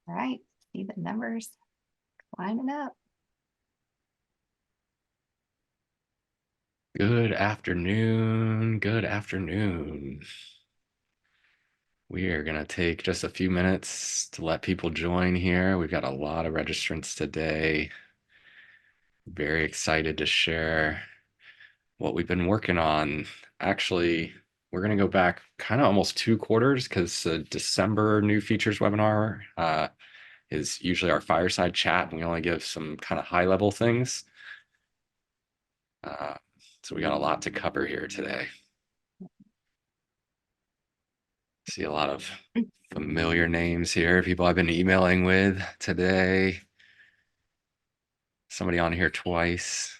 All right, see the numbers climbing up. Good afternoon. Good afternoon. We are going to take just a few minutes to let people join here. We've got a lot of registrants today. Very excited to share what we've been working on. Actually, we're going to go back kind of almost 2 quarters because the December new features webinar is usually our fireside chat, and we only give some kind of high level things. So we got a lot to cover here today. See a lot of familiar names here, people I've been emailing with today. Somebody on here twice.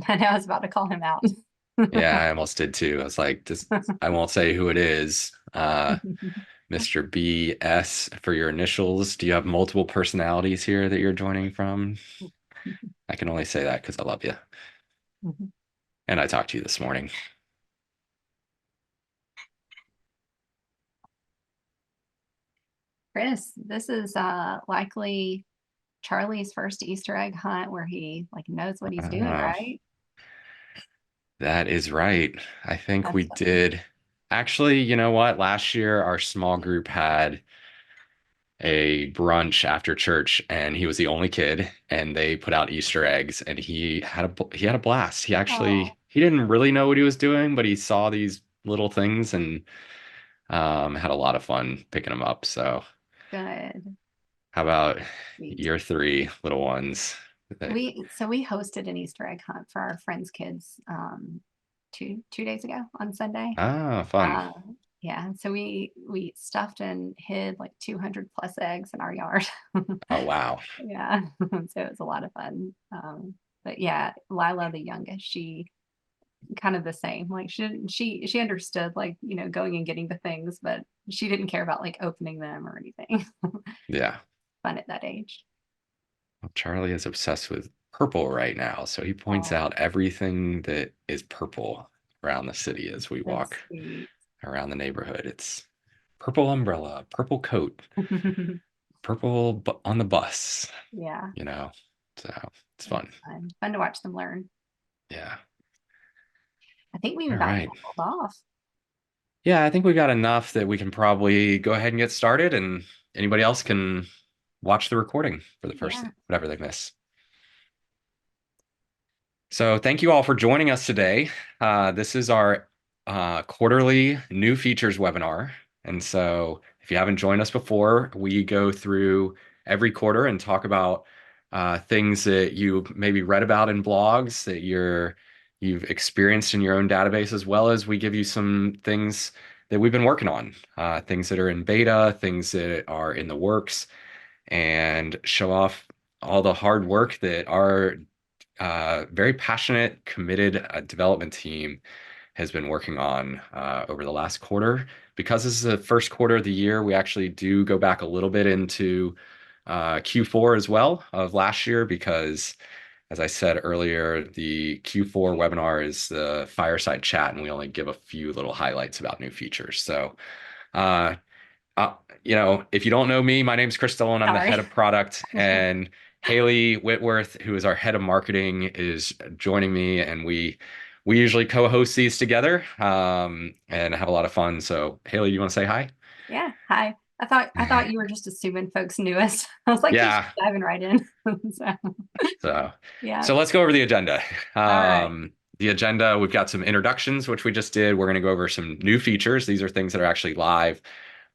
I know I was about to call him out. Yeah, I almost did too. I was like, I won't say who it is. Mr. BS for your initials. Do you have multiple personalities here that you're joining from? I can only say that because I love you. And I talked to you this morning. Chris, this is likely Charlie's first Easter egg hunt where he knows what he's doing, Oh, right? that is right. I think we That's funny. did. Actually, you know what? Last year, our small group had a brunch after church, and he was the only kid, and they put out Easter eggs, and he had a blast. Oh, He didn't really know what he was doing, but he saw these little things and had a lot of fun picking them up. So good. how about Sweet. your three little ones? We hosted an Easter egg hunt for our friends' kids two days ago on Sunday. Ah, fun. Uh, yeah, so we stuffed and hid like 200 plus eggs in our yard. Oh, wow. Yeah, so it was a lot of fun. But yeah, Lila, the youngest, she kind of the same. Like she understood going and getting the things, but she didn't care about like opening them or anything. Yeah. Fun at that age. Well, Charlie is obsessed with purple right now, so he points Oh, out everything that is purple around the city as we walk that's sweet. around the neighborhood. It's purple umbrella, purple coat, purple on the bus, Yeah, you know. So it's it's fun. fun. Fun to watch them learn. Yeah. I think we've All about right. leveled off. Yeah, I think we got enough that we can probably go ahead and get started, and anybody else can watch the recording for the first Yeah. whatever they miss. So thank you all for joining us today. This is our quarterly new features webinar. And so if you haven't joined us before, we go through every quarter and talk about things that you maybe read about in blogs that you've experienced in your own database, as well as we give you some things that we've been working on, things that are in beta, things that are in the works, and show off all the hard work that our very passionate, committed development team has been working on over the last quarter. Because this is the first quarter of the year, we actually do go back a little bit into Q4 as well of last year because, as I said earlier, the Q4 webinar is the fireside chat, and we only give a few little highlights about new features. So, uh, uh, if you don't know me, my name is Chris Dolan. I'm the head Sorry. of product, and Hayley Whitworth, who is our head of marketing, is joining me, and we usually co-host these together and have a lot of fun. So, Hayley, you want to say hi? Yeah. Hi. I thought you were just assuming folks knew us. I was like, she's Yeah. diving right in. So So, yeah. so let's go over the agenda. All right. The agenda, we've got some introductions, which we just did. We're going to go over some new features. These are things that are actually live.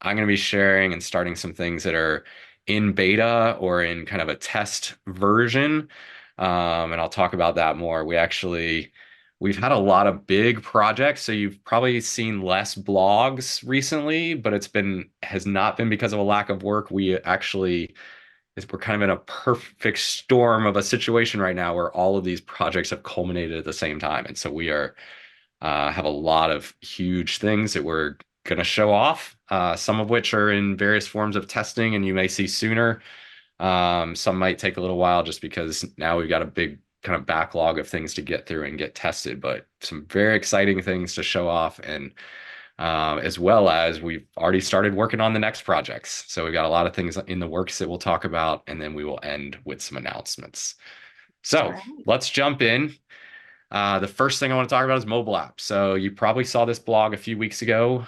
I'm going to be sharing and starting some things that are in beta or in kind of a test version. And I'll talk about that more. We've had a lot of big projects, so you've probably seen less blogs recently, but has not been because of a lack of work. We're kind of in a perfect storm of a situation right now where all of these projects have culminated at the same time. And so we have a lot of huge things that we're going to show off, some of which are in various forms of testing and you may see sooner. Some might take a little while just because now we've got a big kind of backlog of things to get through and get tested, but some very exciting things to show off. And as well as we've already started working on the next projects. So we've got a lot of things in the works that we'll talk about, and then we will end with some announcements. All So right. let's jump in. The first thing I want to talk about is mobile apps. So you probably saw this blog a few weeks ago.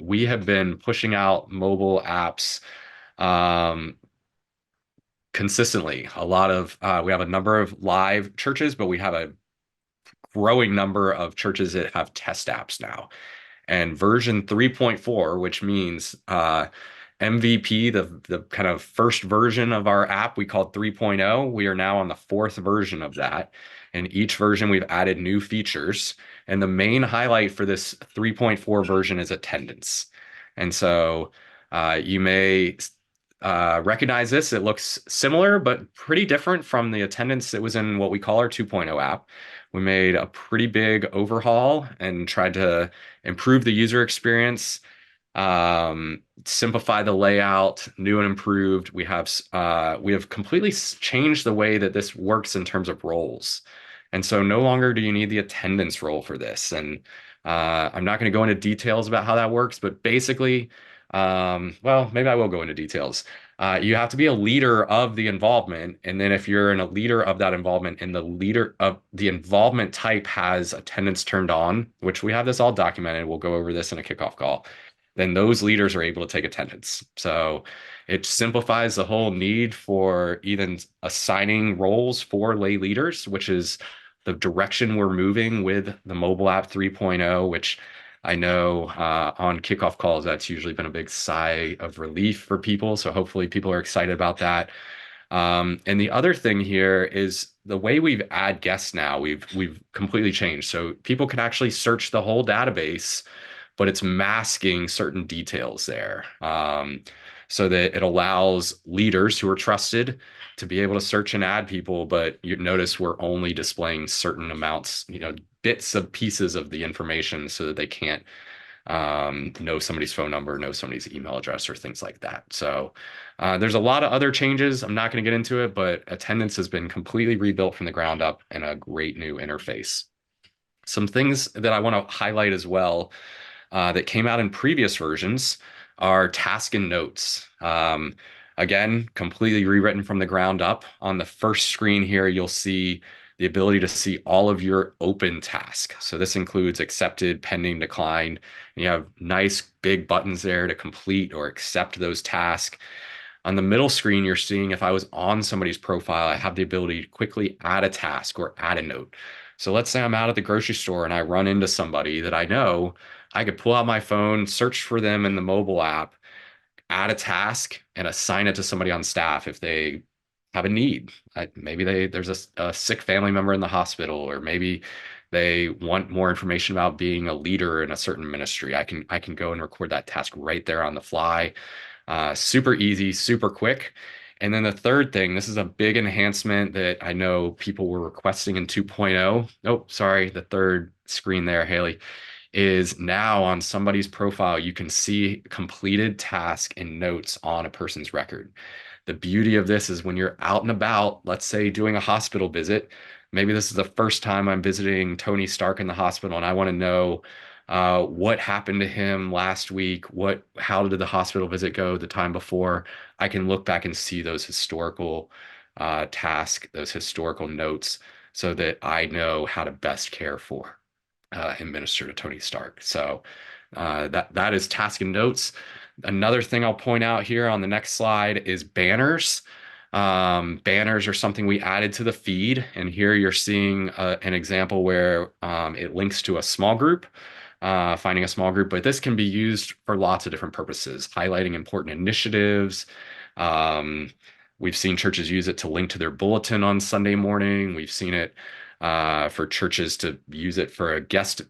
We have been pushing out mobile apps um, consistently. We have a number of live churches, but we have a growing number of churches that have test apps now. And version 3.4, which means MVP, the kind of first version of our app we called 3.0. We are now on the fourth version of that. And each version we've added new features. And the main highlight for this 3.4 version is attendance. And so you may recognize this. It looks similar, but pretty different from the attendance that was in what we call our 2.0 app. We made a pretty big overhaul and tried to improve the user experience, simplify the layout, new and improved. We have completely changed the way that this works in terms of roles. And so no longer do you need the attendance role for this. And I'm not going to go into details about how that works, but basically, well, maybe I will go into details. You have to be a leader of the involvement. And then if you're a leader of that involvement and the leader of the involvement type has attendance turned on, which we have this all documented, we'll go over this in a kickoff call, then those leaders are able to take attendance. So it simplifies the whole need for even assigning roles for lay leaders, which is the direction we're moving with the mobile app 3.0, which I know on kickoff calls, that's usually been a big sigh of relief for people. So hopefully people are excited about that. And the other thing here is the way we've add guests now, we've completely changed. So people can actually search the whole database, but it's masking certain details there. So that it allows leaders who are trusted to be able to search and add people, but you notice we're only displaying certain amounts, bits of pieces of the information so that they can't know somebody's phone number, know somebody's email address, or things like that. So there's a lot of other changes. I'm not going to get into it, but attendance has been completely rebuilt from the ground up and a great new interface. Some things that I want to highlight as well that came out in previous versions are task and notes. Again, completely rewritten from the ground up. On the first screen here, you'll see the ability to see all of your open tasks. So this includes accepted, pending, declined. And you have nice big buttons there to complete or accept those tasks. On the middle screen, you're seeing if I was on somebody's profile, I have the ability to quickly add a task or add a note. So let's say I'm out at the grocery store and I run into somebody that I know. I could pull out my phone, search for them in the mobile app, add a task, and assign it to somebody on staff if they have a need. Maybe there's a sick family member in the hospital, or maybe they want more information about being a leader in a certain ministry. I can go and record that task right there on the fly. Super easy, super quick. And then the third thing, this is a big enhancement that I know people were requesting in 2.0. Oh, sorry, the third screen there, Haley, is now on somebody's profile, you can see completed task and notes on a person's record. The beauty of this is when you're out and about, let's say doing a hospital visit, maybe this is the first time I'm visiting Tony Stark in the hospital and I want to know what happened to him last week, how did the hospital visit go the time before. I can look back and see those historical tasks, those historical notes, so that I know how to best care for and minister to Tony Stark. So that is task and notes. Another thing I'll point out here on the next slide is banners. Banners are something we added to the feed, and here you're seeing an example where it links to a small group, finding a small group, but this can be used for lots of different purposes, highlighting important initiatives. We've seen churches use it to link to their bulletin on Sunday morning. We've seen it for churches to use it for a guest,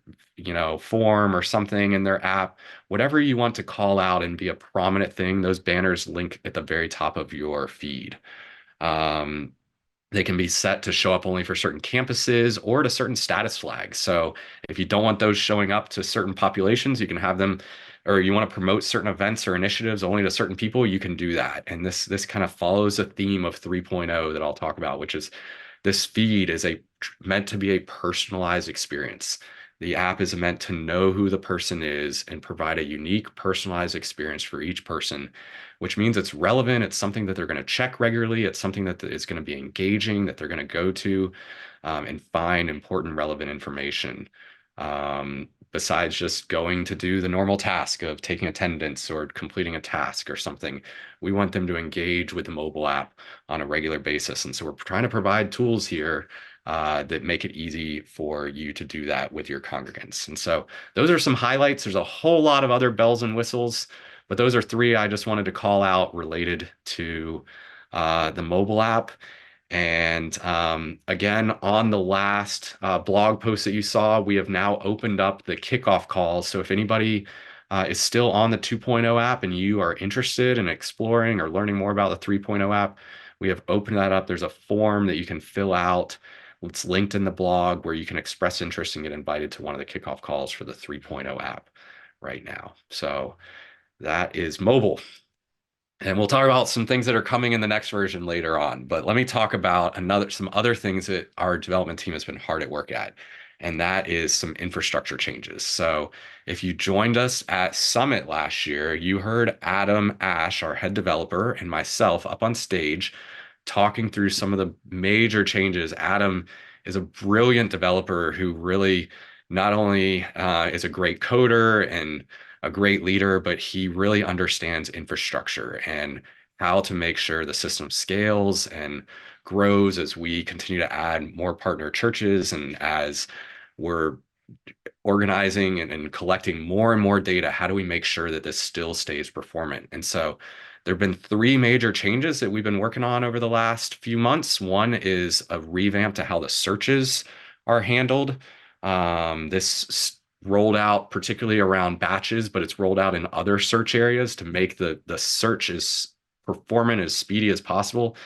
form or something in their app. Whatever you want to call out and be a prominent thing, those banners link at the very top of your feed. They can be set to show up only for certain campuses or to certain status flags. So if you don't want those showing up to certain populations, you can have them, or you want to promote certain events or initiatives only to certain people, you can do that. And this kind of follows a theme of 3.0 that I'll talk about, which is this feed is meant to be a personalized experience. The app is meant to know who the person is and provide a unique, personalized experience for each person, which means it's relevant. It's something that they're going to check regularly. It's something that is going to be engaging, that they're going to go to and find important, relevant information. Besides just going to do the normal task of taking attendance or completing a task or something, we want them to engage with the mobile app on a regular basis. And so we're trying to provide tools here that make it easy for you to do that with your congregants. And so those are some highlights. There's a whole lot of other bells and whistles, but those are three I just wanted to call out related to the mobile app. And again, on the last blog post that you saw, we have now opened up the kickoff calls. So if anybody is still on the 2.0 app and you are interested in exploring or learning more about the 3.0 app, we have opened that up. There's a form that you can fill out. It's linked in the blog where you can express interest and get invited to one of the kickoff calls for the 3.0 app right now. So that is mobile. And we'll talk about some things that are coming in the next version later on. But let me talk about some other things that our development team has been hard at work at. And that is some infrastructure changes. So if you joined us at Summit last year, you heard Adam Ash, our head developer, and myself up on stage talking through some of the major changes. Adam is a brilliant developer who really not only is a great coder and a great leader, but he really understands infrastructure and how to make sure the system scales and grows as we continue to add more partner churches and as we're organizing and collecting more and more data. How do we make sure that this still stays performant? And so there have been three major changes that we've been working on over the last few months. One is a revamp to how the searches are handled. This rolled out particularly around batches, but it's rolled out in other search areas to make the search as performant, as speedy as possible.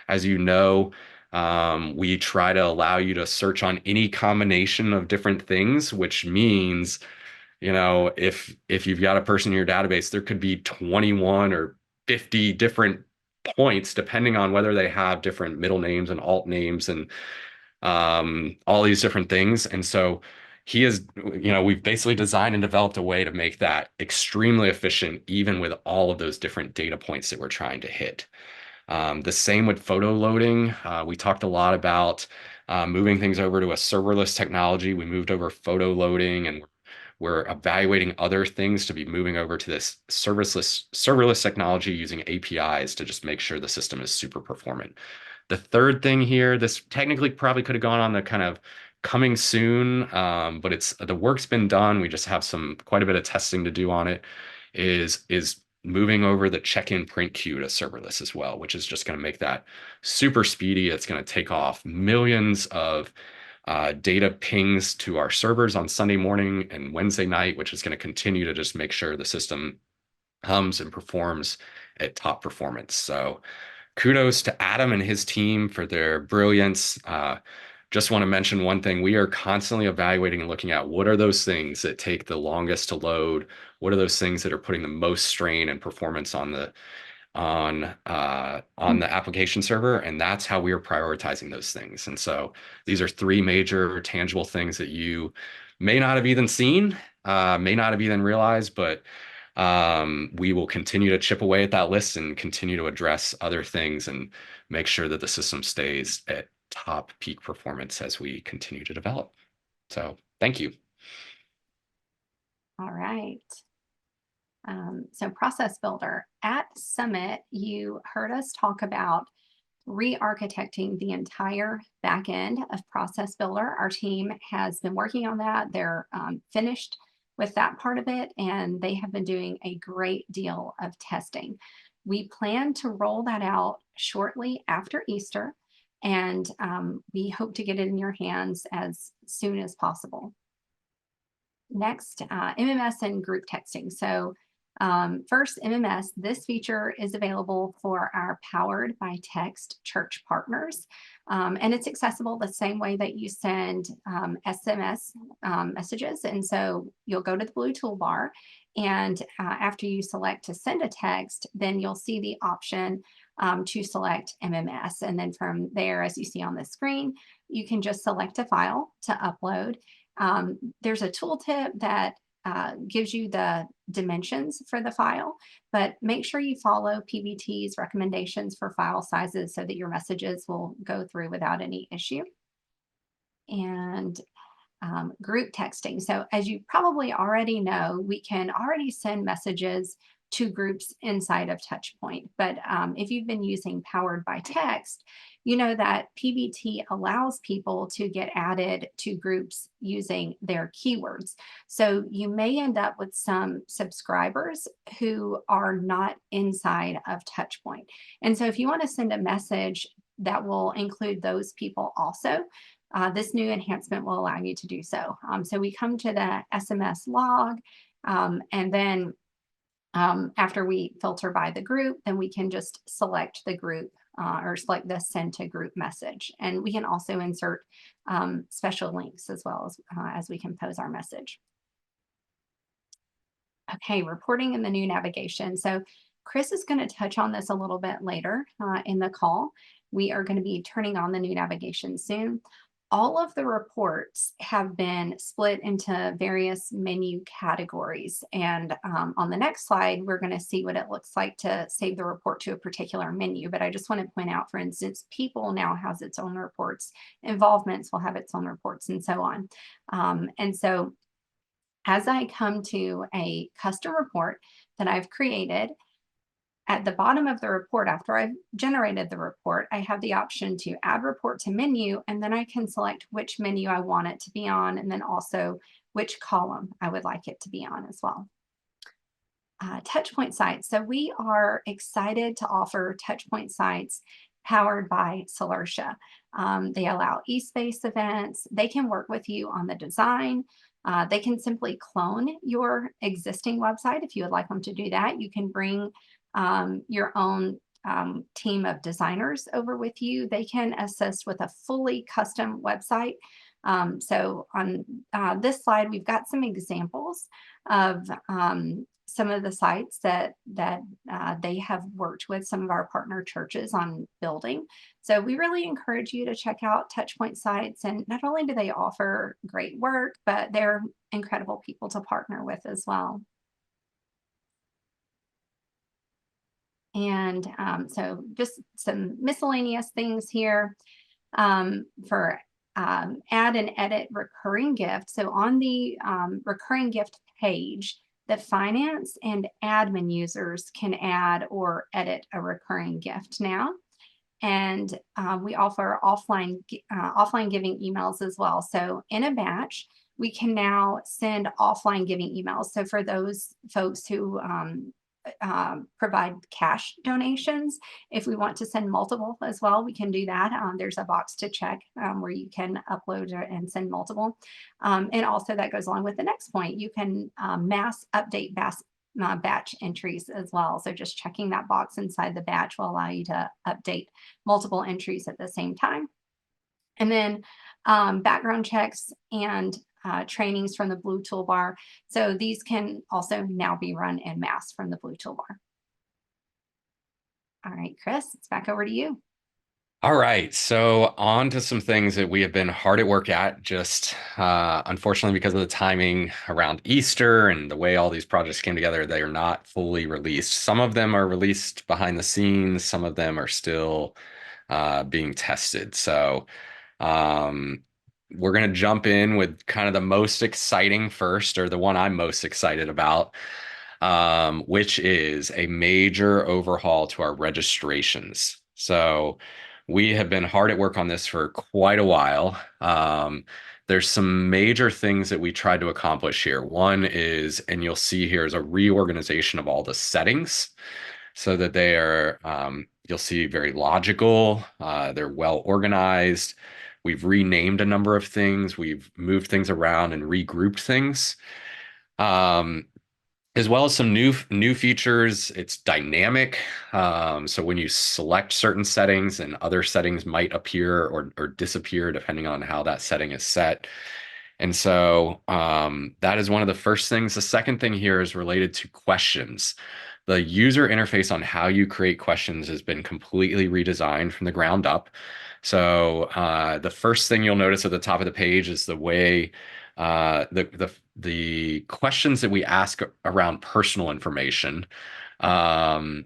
As you know, we try to allow you to search on any combination of different things, which means, if you've got a person in your database, there could be 21 or 50 different points, depending on whether they have different middle names and alt names and all these different things. And so we've basically designed and developed a way to make that extremely efficient, even with all of those different data points that we're trying to hit. The same with photo loading. We talked a lot about moving things over to a serverless technology. We moved over photo loading, and we're evaluating other things to be moving over to this serverless technology using APIs to just make sure the system is super performant. The third thing here, this technically probably could have gone on the kind of coming soon, but the work's been done. We just have quite a bit of testing to do on it. Is moving over the check-in print queue to serverless as well, which is just going to make that super speedy. It's going to take off millions of data pings to our servers on Sunday morning and Wednesday night, which is going to continue to just make sure the system hums and performs at top performance. So kudos to Adam and his team for their brilliance. Just want to mention one thing. We are constantly evaluating and looking at what are those things that take the longest to load? What are those things that are putting the most strain and performance on the application server? And that's how we are prioritizing those things. And so these are three major tangible things that you may not have even seen, may not have even realized, but we will continue to chip away at that list and continue to address other things and make sure that the system stays at top peak performance as we continue to develop. So thank you. All right. So Process Builder. At Summit, you heard us talk about re-architecting the entire back end of Process Builder. Our team has been working on that. They're finished with that part of it, and they have been doing a great deal of testing. We plan to roll that out shortly after Easter, and we hope to get it in your hands as soon as possible. Next, MMS and group texting. So first, MMS, this feature is available for our Powered by Text church partners. And it's accessible the same way that you send SMS messages. And so you'll go to the blue toolbar, and after you select to send a text, then you'll see the option to select MMS. And then from there, as you see on the screen, you can just select a file to upload. There's a tooltip that gives you the dimensions for the file, but make sure you follow PBT's recommendations for file sizes so that your messages will go through without any issue. And group texting. So as you probably already know, we can already send messages to groups inside of TouchPoint. But if you've been using Powered by Text, you know that PBT allows people to get added to groups using their keywords. So you may end up with some subscribers who are not inside of TouchPoint. And so if you want to send a message that will include those people also, this new enhancement will allow you to do so. So we come to the SMS log, and then after we filter by the group, then we can just select the group or select the send to group message. And we can also insert special links as well as we compose our message. Okay, reporting in the new navigation. So Chris is going to touch on this a little bit later in the call. We are going to be turning on the new navigation soon. All of the reports have been split into various menu categories. And on the next slide, we're going to see what it looks like to save the report to a particular menu. But I just want to point out, for instance, people now has its own reports, involvements will have its own reports, and so on. And so as I come to a custom report that I've created, at the bottom of the report, after I've generated the report, I have the option to add report to menu, and then I can select which menu I want it to be on, and then also which column I would like it to be on as well. TouchPoint sites. So we are excited to offer TouchPoint sites powered by Solertia. They allow eSpace events. They can work with you on the design. They can simply clone your existing website if you would like them to do that. You can bring your own team of designers over with you. They can assist with a fully custom website. So on this slide, we've got some examples of some of the sites that they have worked with some of our partner churches on building. So we really encourage you to check out TouchPoint sites. And not only do they offer great work, but they're incredible people to partner with as well. And so just some miscellaneous things here for add and edit recurring gift. So on the recurring gift page, the finance and admin users can add or edit a recurring gift now. And we offer offline giving emails as well. So in a batch, we can now send offline giving emails. So for those folks who provide cash donations, if we want to send multiple as well, we can do that. There's a box to check where you can upload and send multiple. And also that goes along with the next point. You can mass update batch entries as well. So just checking that box inside the batch will allow you to update multiple entries at the same time. And then background checks and trainings from the blue toolbar. So these can also now be run en masse from the blue toolbar. All right, Chris, it's back over to you. All right, so on to some things that we have been hard at work at, just unfortunately because of the timing around Easter and the way all these projects came together, they are not fully released. Some of them are released behind the scenes, some of them are still being tested. So we're going to jump in with kind of the most exciting first, or the one I'm most excited about, which is a major overhaul to our registrations. So we have been hard at work on this for quite a while. There's some major things that we tried to accomplish here. One is, and you'll see here, is a reorganization of all the settings so that they are, you'll see, very logical. They're well organized. We've renamed a number of things. We've moved things around and regrouped things. As well as some new features. It's dynamic. So when you select certain settings, and other settings might appear or disappear depending on how that setting is set. And so that is one of the first things. The second thing here is related to questions. The user interface on how you create questions has been completely redesigned from the ground up. So the first thing you'll notice at the top of the page is the way The questions that we ask around personal information um,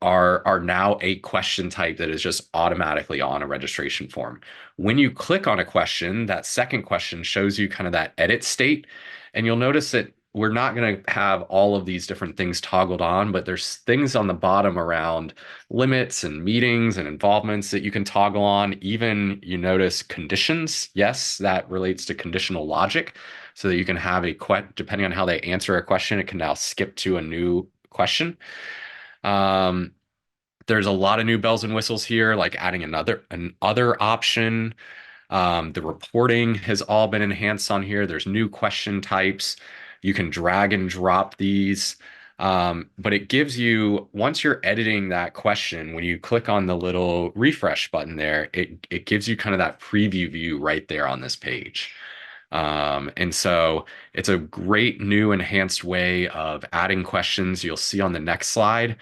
are now a question type that is just automatically on a registration form. When you click on a question, that second question shows you kind of that edit state, and you'll notice that we're not going to have all of these different things toggled on, but there's things on the bottom around limits and meetings and involvements that you can toggle on. Even you notice conditions. Yes, that relates to conditional logic, so that you can have depending on how they answer a question, it can now skip to a new question. Um, there's a lot of new bells and whistles here, like adding an other option. The reporting has all been enhanced on here. There's new question types. You can drag and drop these. But it gives you, once you're editing that question, when you click on the little refresh button there, it gives you kind of that preview view right there on this page. And so it's a great new enhanced way of adding questions. You'll see on the next slide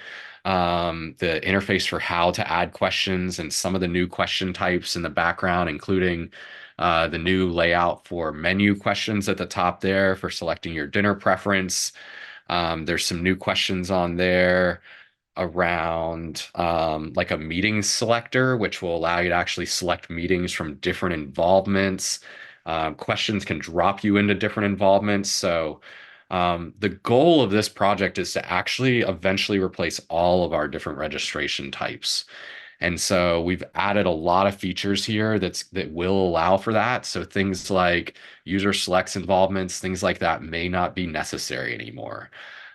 the interface for how to add questions and some of the new question types in the background, including the new layout for menu questions at the top there for selecting your dinner preference. There's some new questions on there around like a meeting selector, which will allow you to actually select meetings from different involvements. Questions can drop you into different involvements. So the goal of this project is to actually eventually replace all of our different registration types. And so we've added a lot of features here that will allow for that. So things like user selects involvements, things like that may not be necessary anymore.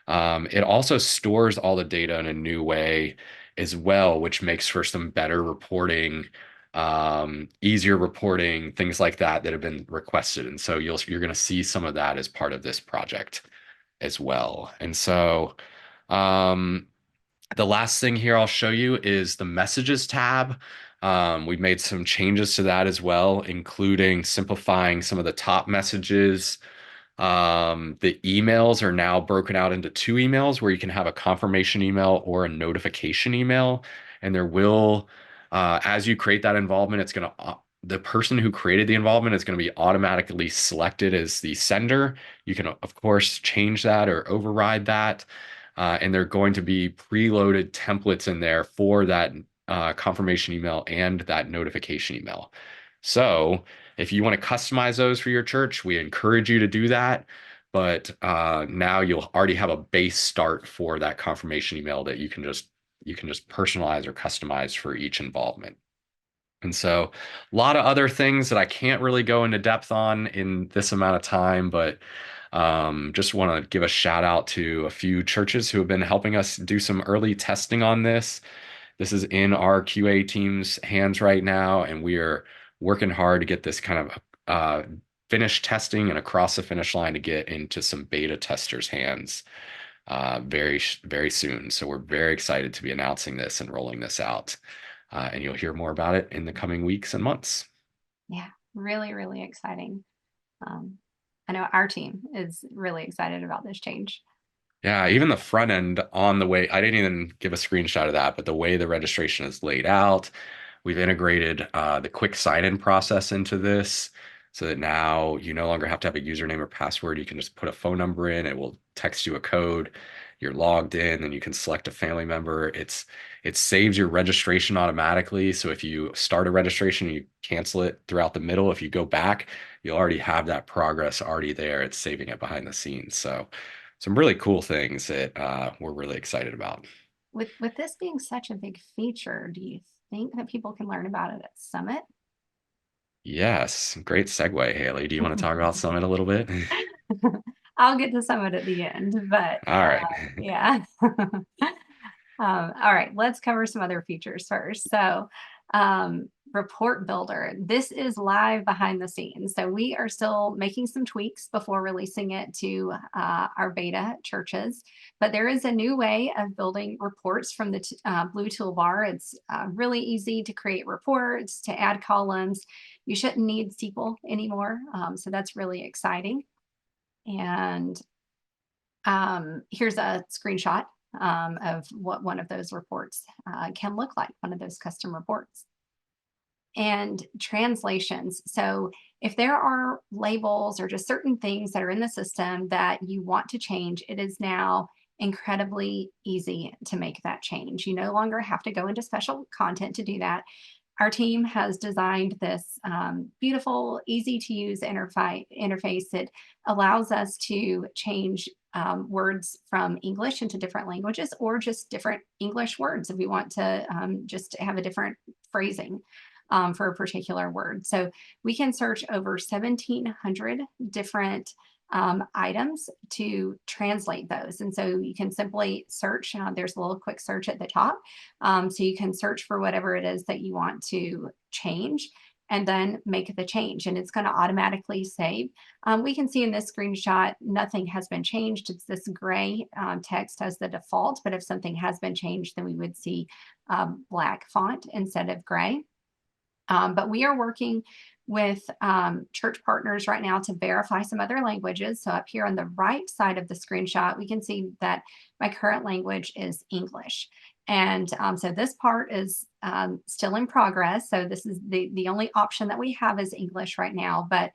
It also stores all the data in a new way as well, which makes for some better reporting, easier reporting, things like that have been requested. And so you're going to see some of that as part of this project as well. And so um, the last thing here I'll show you is the messages tab. We've made some changes to that as well, including simplifying some of the top messages. The emails are now broken out into two emails where you can have a confirmation email or a notification email. And there will, as you create that involvement, the person who created the involvement is going to be automatically selected as the sender. You can, of course, change that or override that. And they're going to be preloaded templates in there for that confirmation email and that notification email. So if you want to customize those for your church, we encourage you to do that. But now you'll already have a base start for that confirmation email that you can just personalize or customize for each involvement. And so a lot of other things that I can't really go into depth on in this amount of time, but just want to give a shout out to a few churches who have been helping us do some early testing on this. This is in our QA team's hands right now, and we are working hard to get this kind of finished testing and across the finish line to get into some beta testers' hands very, very soon. So we're very excited to be announcing this and rolling this out. And you'll hear more about it in the coming weeks and months. Yeah, really, really exciting. I know our team is really excited about this change. Yeah, even the front end on the way, I didn't even give a screenshot of that, but the way the registration is laid out, we've integrated the quick sign-in process into this so that now you no longer have to have a username or password. You can just put a phone number in, it will text you a code. You're logged in, and you can select a family member. It saves your registration automatically. So if you start a registration and you cancel it throughout the middle, if you go back, you'll already have that progress already there. It's saving it behind the scenes. So some really cool things that we're really excited about. With this being such a big feature, do you think that people can learn about it at Summit? Yes, great segue, Haley. Do you want to talk about Summit a little bit? I'll get to Summit at the end, but All right. yeah. All right, let's cover some other features first. So report builder, this is live behind the scenes. So we are still making some tweaks before releasing it to our beta churches, but there is a new way of building reports from the blue toolbar. It's really easy to create reports, to add columns. You shouldn't need SQL anymore. So that's really exciting. And here's a screenshot of what one of those reports can look like, one of those custom reports. And translations. So if there are labels or just certain things that are in the system that you want to change, it is now incredibly easy to make that change. You no longer have to go into special content to do that. Our team has designed this beautiful, easy to use interface that allows us to change words from English into different languages, or just different English words if we want to just have a different phrasing for a particular word. So we can search over 1,700 different items to translate those. And so you can simply search, there's a little quick search at the top. So you can search for whatever it is that you want to change and then make the change, and it's going to automatically save. We can see in this screenshot, nothing has been changed. It's this gray text as the default, but if something has been changed, then we would see black font instead of gray. But we are working with church partners right now to verify some other languages. So up here on the right side of the screenshot, we can see that my current language is English. And so this part is still in progress. So this is the only option that we have is English right now, but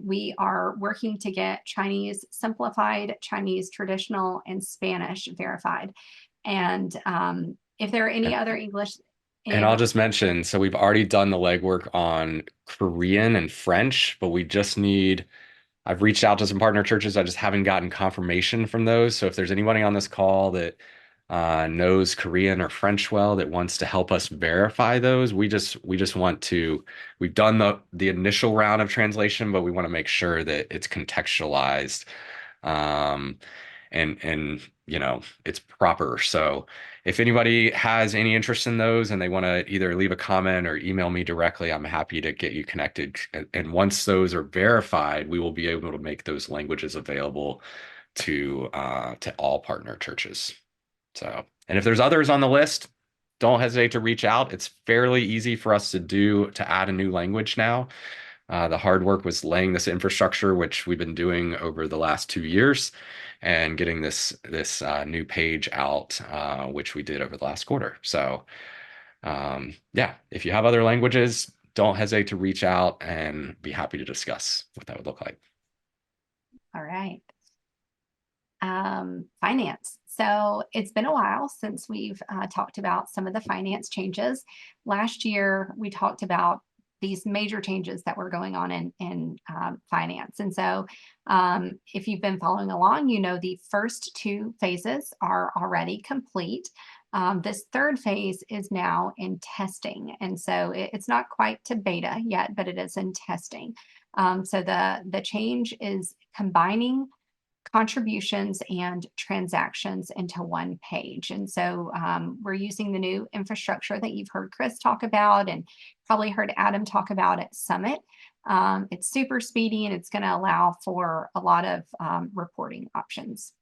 we are working to get Chinese simplified, Chinese traditional, and Spanish verified. And if there are any other English, And I'll just mention, so we've already done the legwork on Korean and French, but we just need, I've reached out to some partner churches. I just haven't gotten confirmation from those. So if there's anybody on this call that knows Korean or French well that wants to help us verify those, we just want to, we've done the initial round of translation, but we want to make sure that it's contextualized and you know, it's proper. So if anybody has any interest in those and they want to either leave a comment or email me directly, I'm happy to get you connected. And once those are verified, we will be able to make those languages available to all partner churches. So, and if there's others on the list, don't hesitate to reach out. It's fairly easy for us to add a new language now. The hard work was laying this infrastructure, which we've been doing over the last 2 years, and getting this new page out, which we did over the last quarter. So yeah, if you have other languages, don't hesitate to reach out and be happy to discuss what that would look like. All right. Finance. So it's been a while since we've talked about some of the finance changes. Last year, we talked about these major changes that were going on in finance. And so if you've been following along, you know the first 2 phases are already complete. This third phase is now in testing. And so it's not quite to beta yet, but it is in testing. So the change is combining contributions and transactions into one page. And so we're using the new infrastructure that you've heard Chris talk about and probably heard Adam talk about at Summit. It's super speedy, and it's going to allow for a lot of reporting options.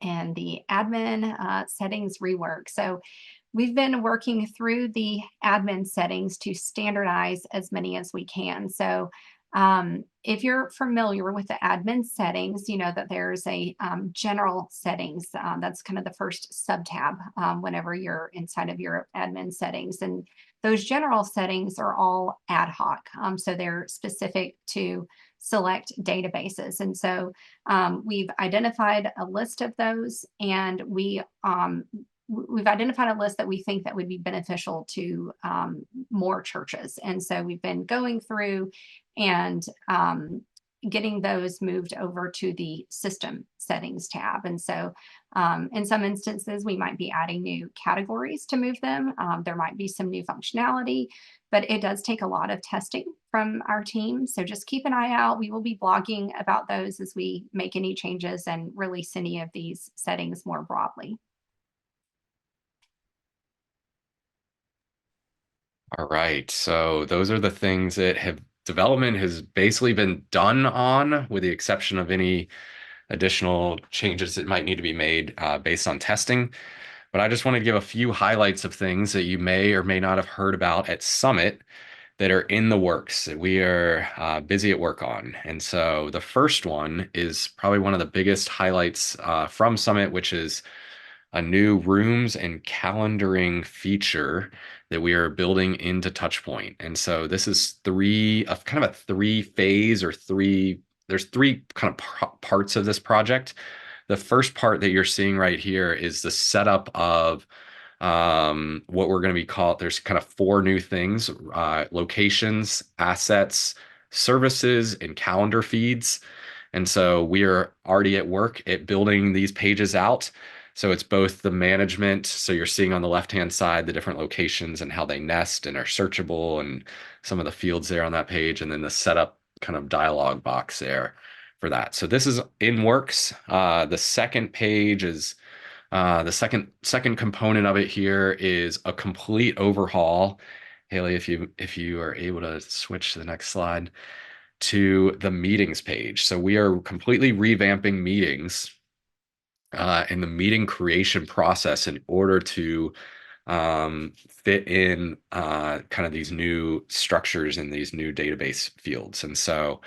And the admin settings rework. So we've been working through the admin settings to standardize as many as we can. So if you're familiar with the admin settings, you know that there's a general settings. That's kind of the first sub-tab whenever you're inside of your admin settings. And those general settings are all ad hoc. So they're specific to select databases. And so we've identified a list of those, and we've identified a list that we think that would be beneficial to more churches. And so we've been going through and getting those moved over to the system settings tab. And so in some instances, we might be adding new categories to move them. There might be some new functionality, but it does take a lot of testing from our team. So just keep an eye out. We will be blogging about those as we make any changes and release any of these settings more broadly. All right, so those are the things that development has basically been done on, with the exception of any additional changes that might need to be made based on testing. But I just want to give a few highlights of things that you may or may not have heard about at Summit that are in the works that we are busy at work on. And so the first one is probably one of the biggest highlights from Summit, which is a new rooms and calendaring feature that we are building into TouchPoint. And so this is kind of a three phase or three, there's three kind of parts of this project. The first part that you're seeing right here is the setup of what we're going to be called. There's kind of four new things: locations, assets, services, and calendar feeds. And so we are already at work at building these pages out. So it's both the management. So you're seeing on the left-hand side the different locations and how they nest and are searchable and some of the fields there on that page, and then the setup kind of dialog box there for that. So this is in works. The second page is the second component of it here is a complete overhaul. Hayley, if you are able to switch to the next slide to the meetings page. So we are completely revamping meetings and the meeting creation process in order to fit in kind of these new structures in these new database fields. And so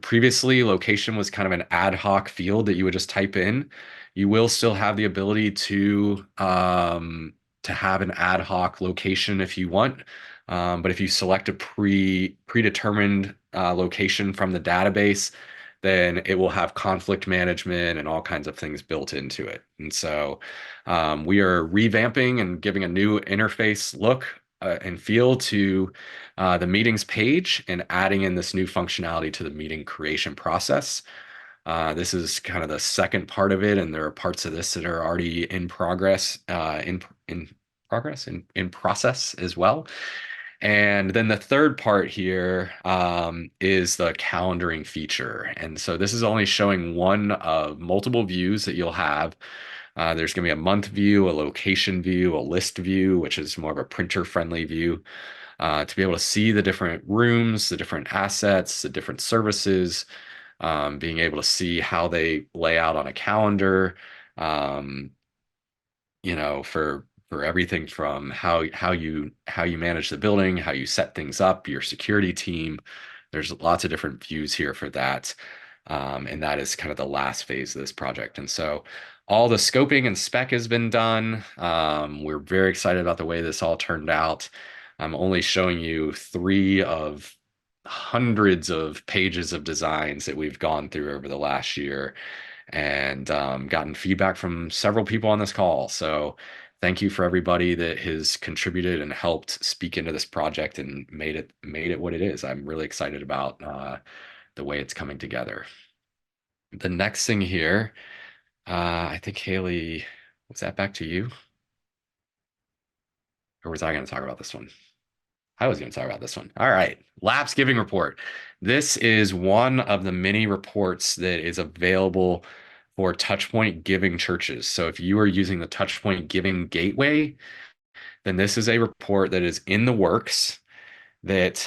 previously, location was kind of an ad hoc field that you would just type in. You will still have the ability to have an ad hoc location if you want. But if you select a predetermined location from the database, then it will have conflict management and all kinds of things built into it. And so we are revamping and giving a new interface look and feel to the meetings page and adding in this new functionality to the meeting creation process. This is kind of the second part of it, and there are parts of this that are already in progress, in process as well. And then the third part here is the calendaring feature. And so this is only showing one of multiple views that you'll have. There's going to be a month view, a location view, a list view, which is more of a printer-friendly view, to be able to see the different rooms, the different assets, the different services, being able to see how they lay out on a calendar, um, for everything from how you manage the building, how you set things up, your security team. There's lots of different views here for that. And that is kind of the last phase of this project. And so all the scoping and spec has been done. We're very excited about the way this all turned out. I'm only showing you three of hundreds of pages of designs that we've gone through over the last year and gotten feedback from several people on this call. So thank you for everybody that has contributed and helped speak into this project and made it what it is. I'm really excited about the way it's coming together. The next thing here, I think Hayley, was that back to you? Or was I going to talk about this one? I was going to talk about this one. All right. Lapse giving report. This is one of the many reports that is available for TouchPoint giving churches. So if you are using the TouchPoint giving gateway, then this is a report that is in the works that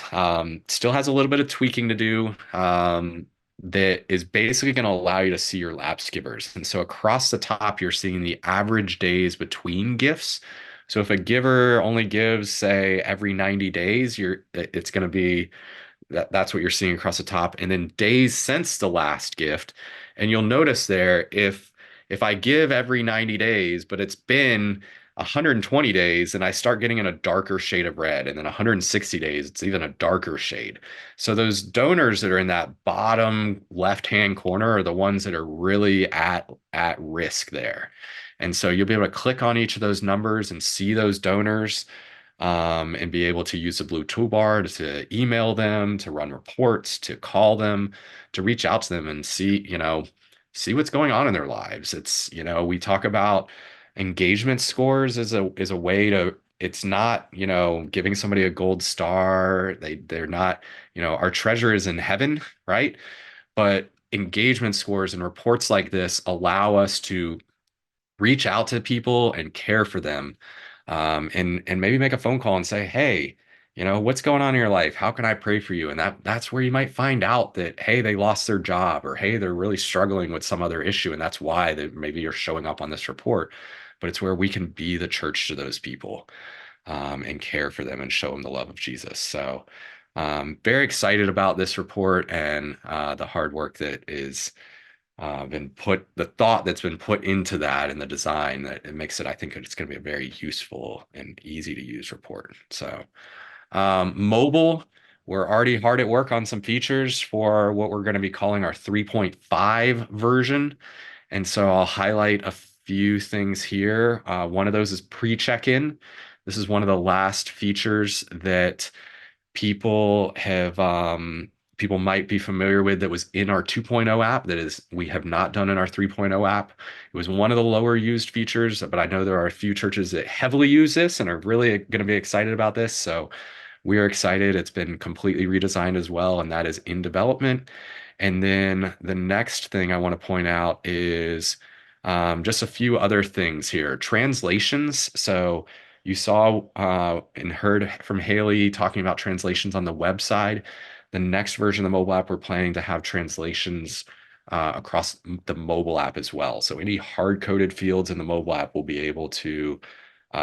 still has a little bit of tweaking to do, that is basically going to allow you to see your lapsed givers. And so across the top, you're seeing the average days between gifts. So if a giver only gives, say, every 90 days, it's going to be that's what you're seeing across the top. And then days since the last gift. And you'll notice there, if I give every 90 days, but it's been 120 days, and I start getting in a darker shade of red, and then 160 days, it's even a darker shade. So those donors that are in that bottom left-hand corner are the ones that are really at risk there. And so you'll be able to click on each of those numbers and see those donors, and be able to use the blue toolbar to email them, to run reports, to call them, to reach out to them and see what's going on in their lives. It's, we talk about engagement scores as a way to, it's not, giving somebody a gold star. They're not, our treasure is in heaven, right? But engagement scores and reports like this allow us to reach out to people and care for them, and maybe make a phone call and say, hey, what's going on in your life? How can I pray for you? And that's where you might find out that, hey, they lost their job, or hey, they're really struggling with some other issue, and that's why that maybe you're showing up on this report. But it's where we can be the church to those people, and care for them and show them the love of Jesus. So very excited about this report and the hard work that is been put, the thought that's been put into that and the design, that it makes it, I think it's going to be a very useful and easy to use report. So mobile, we're already hard at work on some features for what we're going to be calling our 3.5 version. And so I'll highlight a few things here. One of those is pre-check-in. This is one of the last features that people have people might be familiar with that was in our 2.0 app that is we have not done in our 3.0 app. It was one of the lower used features, but I know there are a few churches that heavily use this and are really going to be excited about this. So we are excited. It's been completely redesigned as well, and that is in development. And then the next thing I want to point out is just a few other things here. Translations. So you saw and heard from Hayley talking about translations on the website. The next version of the mobile app, we're planning to have translations across the mobile app as well. So any hard-coded fields in the mobile app will be able to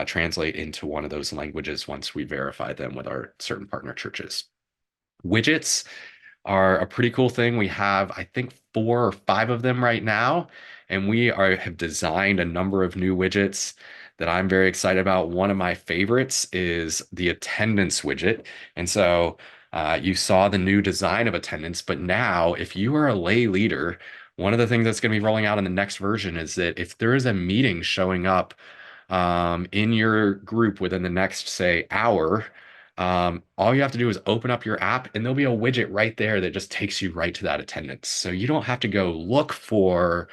translate into one of those languages once we verify them with our certain partner churches. Widgets are a pretty cool thing. We have, I think, 4 or 5 of them right now, and have designed a number of new widgets that I'm very excited about. One of my favorites is the attendance widget. And so you saw the new design of attendance, but now if you are a lay leader, one of the things that's going to be rolling out in the next version is that if there is a meeting showing up in your group within the next, say, hour, all you have to do is open up your app and there'll be a widget right there that just takes you right to that attendance. So you don't have to go look for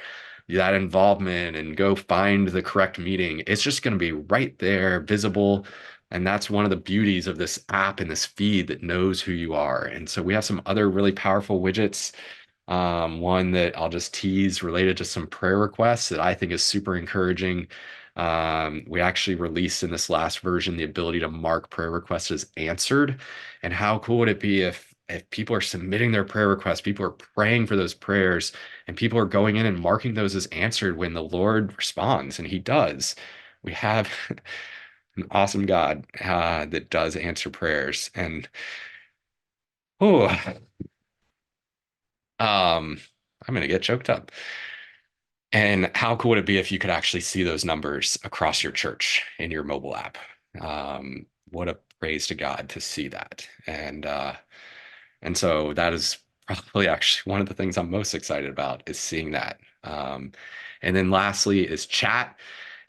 that involvement and go find the correct meeting. It's just going to be right there, visible. And that's one of the beauties of this app and this feed that knows who you are. And so we have some other really powerful widgets. One that I'll just tease related to some prayer requests that I think is super encouraging. We actually released in this last version the ability to mark prayer requests as answered. And how cool would it be if people are submitting their prayer requests, people are praying for those prayers, and people are going in and marking those as answered when the Lord responds, and He does. We have an awesome God that does answer prayers, and oh, I'm gonna get choked up. And how cool would it be if you could actually see those numbers across your church in your mobile app? What a praise to God to see that. And so that is probably actually one of the things I'm most excited about is seeing that. And then lastly is chat.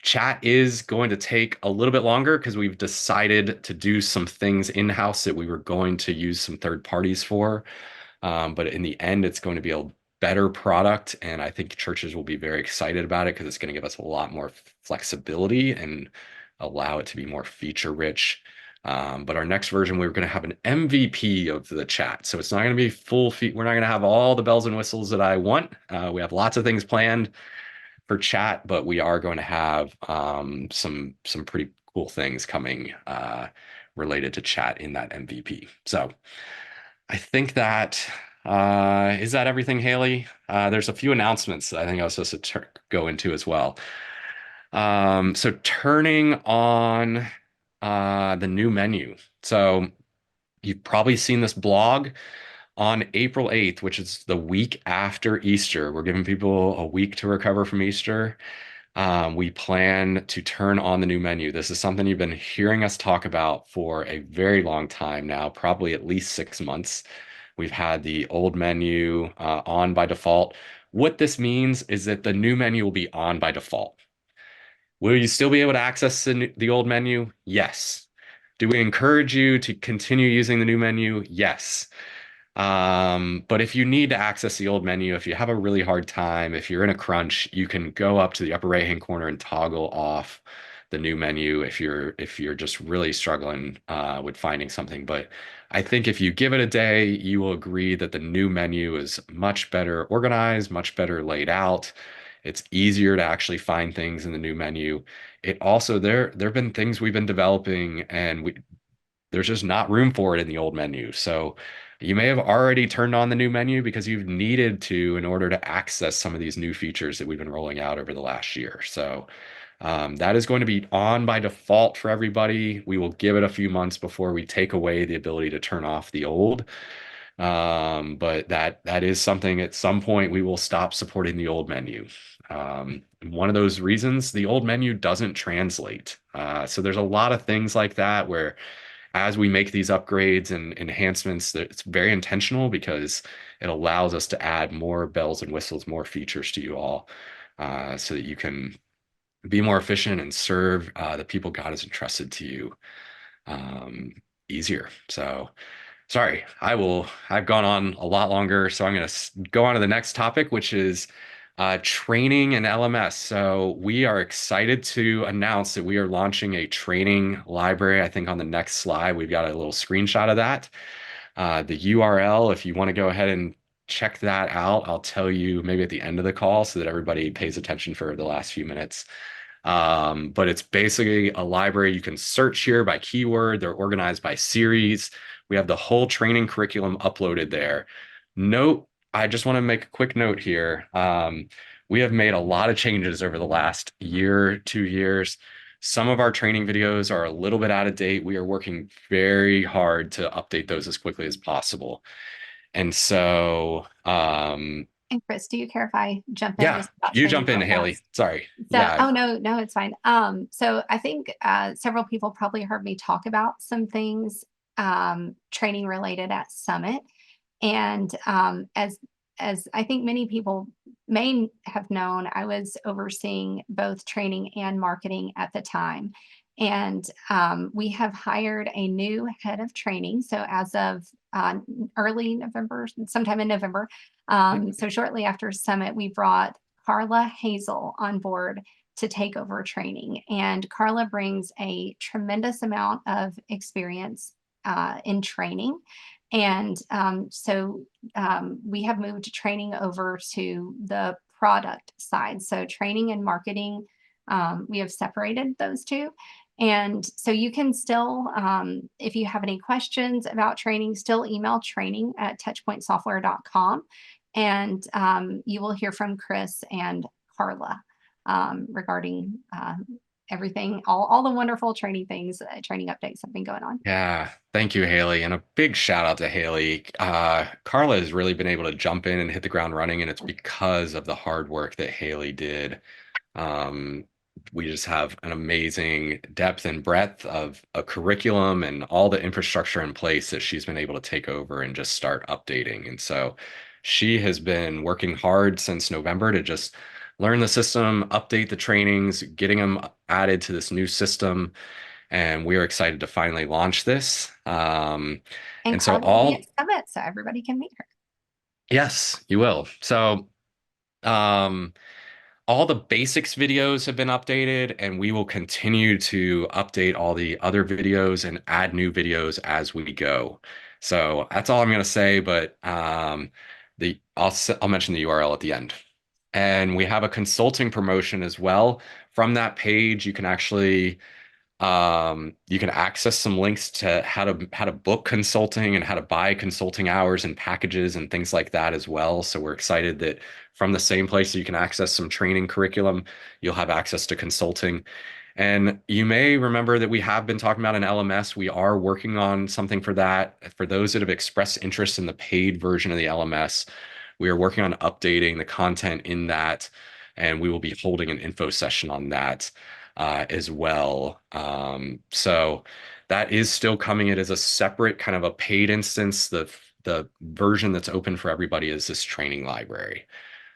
Chat is going to take a little bit longer because we've decided to do some things in-house that we were going to use some third parties for. But in the end, it's going to be a better product. And I think churches will be very excited about it because it's going to give us a lot more flexibility and allow it to be more feature rich. But our next version, we're going to have an MVP of the chat. So it's not going to be full feet. We're not going to have all the bells and whistles that I want. We have lots of things planned for chat, but we are going to have some pretty cool things coming related to chat in that MVP. So I think that is that everything, Hayley? There's a few announcements that I think I was supposed to go into as well. So turning on the new menu. So you've probably seen this blog on April 8th, which is the week after Easter. We're giving people a week to recover from Easter. We plan to turn on the new menu. This is something you've been hearing us talk about for a very long time now, probably at least 6 months. We've had the old menu on by default. What this means is that the new menu will be on by default. Will you still be able to access the old menu? Yes. Do we encourage you to continue using the new menu? Yes. But if you need to access the old menu, if you have a really hard time, if you're in a crunch, you can go up to the upper right hand corner and toggle off the new menu if you're just really struggling with finding something. But I think if you give it a day, you will agree that the new menu is much better organized, much better laid out. It's easier to actually find things in the new menu. It also there have been things we've been developing and there's just not room for it in the old menu. So you may have already turned on the new menu because you've needed to in order to access some of these new features that we've been rolling out over the last year. So that is going to be on by default for everybody. We will give it a few months before we take away the ability to turn off the old. But that is something at some point we will stop supporting the old menu. One of those reasons, the old menu doesn't translate. So there's a lot of things like that where as we make these upgrades and enhancements, that it's very intentional because it allows us to add more bells and whistles, more features to you all, so that you can be more efficient and serve the people God has entrusted to you um, easier. So, sorry, I've gone on a lot longer, so I'm going to go on to the next topic, which is training and LMS. So, we are excited to announce that we are launching a training library. I think on the next slide, we've got a little screenshot of that. The URL, if you want to go ahead and check that out, I'll tell you maybe at the end of the call so that everybody pays attention for the last few minutes. But it's basically a library you can search here by keyword. They're organized by series. We have the whole training curriculum uploaded there. Note, I just want to make a quick note here. We have made a lot of changes over the last year, 2 years. Some of our training videos are a little bit out of date. We are working very hard to update those as quickly as possible. And so, And Chris, do you care if I jump in yeah, just about you training jump in, real Haley. fast? Sorry. So, Yeah, oh no, no, it's fine. So I think several people probably heard me talk about some things training related at Summit. And as I think many people may have known, I was overseeing both training and marketing at the time. And we have hired a new head of training. So as of early November, sometime in November, so shortly after Summit, we brought Carla Hazel on board to take over training. And Carla brings a tremendous amount of experience in training. And we have moved training over to the product side. So training and marketing, we have separated those two. And so you can still, if you have any questions about training, still email training@touchpointsoftware.com. And you will hear from Chris and Carla regarding everything, all the wonderful training things, training updates have been going on. yeah, thank you, Haley. And a big shout out to Haley. Carla has really been able to jump in and hit the ground running, and it's because of the hard work that Haley did. Um, we just have an amazing depth and breadth of a curriculum and all the infrastructure in place that she's been able to take over and just start updating. And so she has been working hard since November to just learn the system, update the trainings, getting them added to this new system, and we are excited to finally launch this. And And so Carla will be at all, Summit, so everybody can meet her. yes, you will. So um, all the basics videos have been updated, and we will continue to update all the other videos and add new videos as we go. So that's all I'm going to say, but I'll mention the URL at the end. And we have a consulting promotion as well. From that page, you can access some links to how to book consulting and how to buy consulting hours and packages and things like that as well. So we're excited that from the same place you can access some training curriculum, you'll have access to consulting. And you may remember that we have been talking about an LMS. We are working on something for that. For those that have expressed interest in the paid version of the LMS, we are working on updating the content in that, and we will be holding an info session on that as well. So that is still coming. It is a separate kind of a paid instance. The version that's open for everybody is this training library.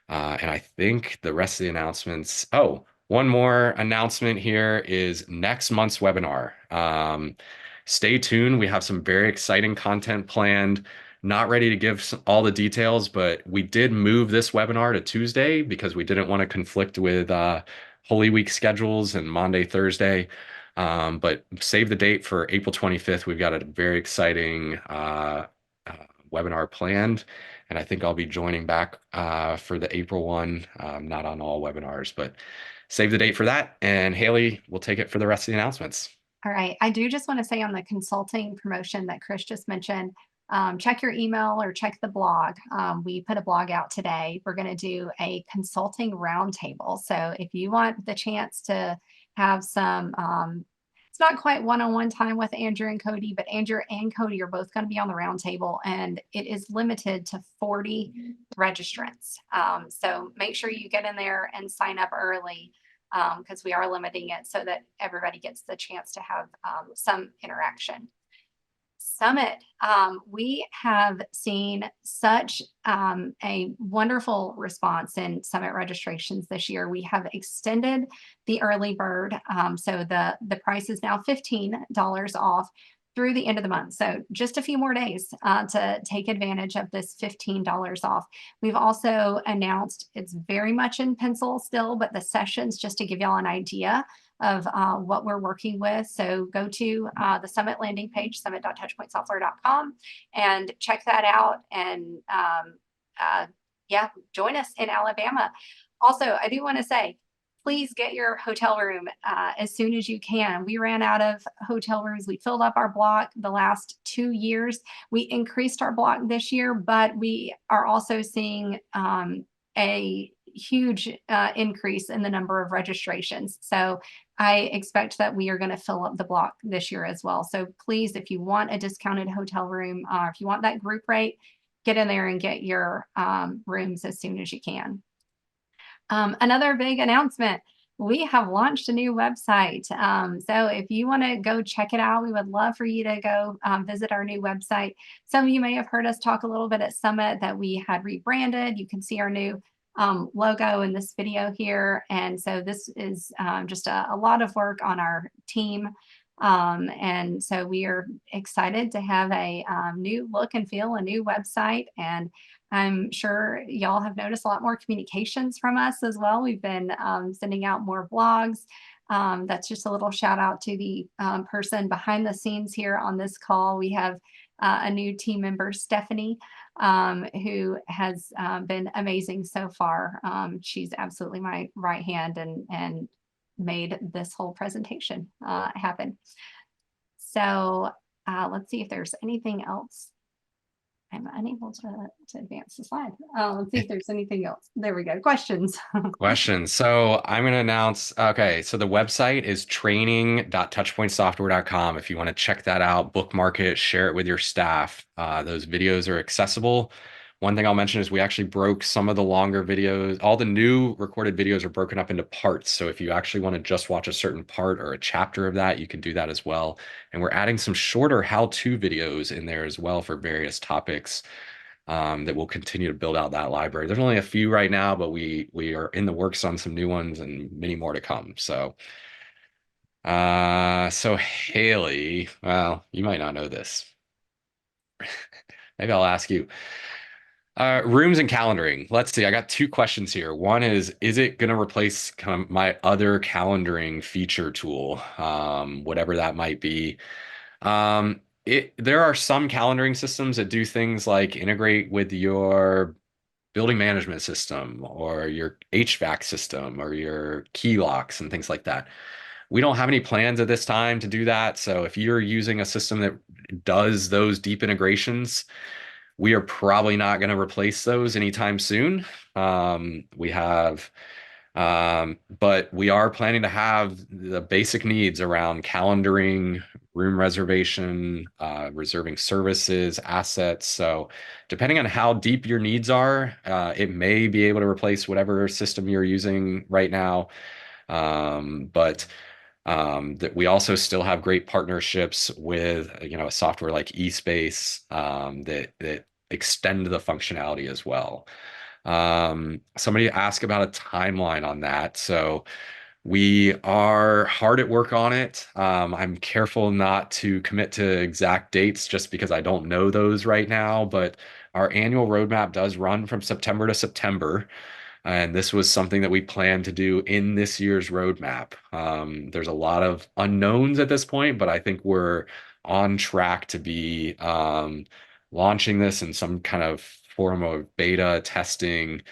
And I think the rest of the announcements. Oh, one more announcement here is next month's webinar. Stay tuned. We have some very exciting content planned. Not ready to give all the details, but we did move this webinar to Tuesday because we didn't want to conflict with Holy Week schedules and Monday, Thursday. But save the date for April 25th. We've got a very exciting webinar planned, and I think I'll be joining back for the April one. Not on all webinars, but save the date for that. And Haley will take it for the rest of the announcements. All right. I do just want to say on the consulting promotion that Chris just mentioned, check your email or check the blog. We put a blog out today. We're going to do a consulting roundtable. So if you want the chance to have it's not quite one-on-one time with Andrew and Cody, but Andrew and Cody are both going to be on the roundtable, and it is limited to 40 registrants. So make sure you get in there and sign up early, because we are limiting it so that everybody gets the chance to have some interaction. Summit, we have seen such a wonderful response in Summit registrations this year. We have extended the early bird, so the price is now $15 off through the end of the month. So just a few more days to take advantage of this $15 off. We've also announced, it's very much in pencil still, but the sessions, just to give y'all an idea of what we're working with. So go to the Summit landing page, summit.touchpointsoftware.com, and check that out. And yeah, join us in Alabama. Also, I do want to say, please get your hotel room as soon as you can. We ran out of hotel rooms. We filled up our block the last 2 years. We increased our block this year, but we are also seeing a huge increase in the number of registrations. So I expect that we are going to fill up the block this year as well. So please, if you want a discounted hotel room, or if you want that group rate, get in there and get your rooms as soon as you can. Another big announcement, we have launched a new website. So if you want to go check it out, we would love for you to go visit our new website. Some of you may have heard us talk a little bit at Summit that we had rebranded. You can see our new logo in this video here. And so this is just a lot of work on our team. And so we are excited to have a new look and feel, a new website. And I'm sure y'all have noticed a lot more communications from us as well. We've been sending out more blogs. That's just a little shout out to the person behind the scenes here on this call. We have a new team member, Stephanie, who has been amazing so far. She's absolutely my right hand and made this whole presentation happen. So let's see if there's anything else. I'm unable to advance the slide. Let's see if there's anything else. There we go. Questions. Questions. So I'm going to announce, okay, so the website is training.touchpointsoftware.com. If you want to check that out, bookmark it, share it with your staff. Those videos are accessible. One thing I'll mention is we actually broke some of the longer videos. All the new recorded videos are broken up into parts. So if you actually want to just watch a certain part or a chapter of that, you can do that as well. And we're adding some shorter how-to videos in there as well for various topics that will continue to build out that library. There's only a few right now, but we are in the works on some new ones and many more to come. So Hayley, well, you might not know this. Maybe I'll ask you. Rooms and calendaring. Let's see. I got two questions here. One is it going to replace kind of my other calendaring feature tool, whatever that might be? There are some calendaring systems that do things like integrate with your building management system or your HVAC system or your key locks and things like that. We don't have any plans at this time to do that. So if you're using a system that does those deep integrations, we are probably not going to replace those anytime soon. But we are planning to have the basic needs around calendaring, room reservation, reserving services, assets. So depending on how deep your needs are, it may be able to replace whatever system you're using right now. But that we also still have great partnerships with, a software like eSpace that extend the functionality as well. Somebody asked about a timeline on that. So we are hard at work on it. I'm careful not to commit to exact dates just because I don't know those right now, but our annual roadmap does run from September to September. And this was something that we plan to do in this year's roadmap. There's a lot of unknowns at this point, but I think we're on track to be launching this in some kind of form of beta testing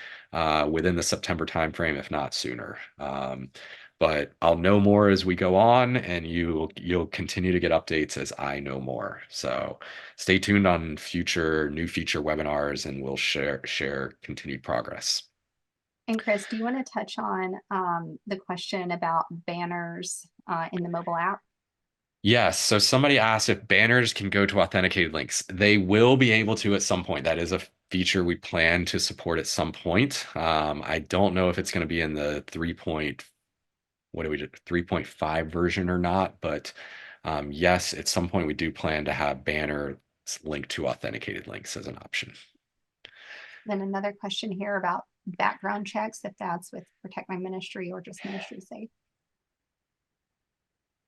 within the September timeframe, if not sooner. But I'll know more as we go on, and you'll continue to get updates as I know more. So stay tuned on future new feature webinars, and we'll share continued progress. And Chris, do you want to touch on the question about banners in the mobile app? Yes. So somebody asked if banners can go to authenticated links. They will be able to at some point. That is a feature we plan to support at some point. I don't know if it's going to be in the 3 point, what do we do, 3.5 version or not, but yes, at some point we do plan to have banners linked to authenticated links as an option. Then another question here about background checks, if that's with Protect My Ministry or just Ministry Safe.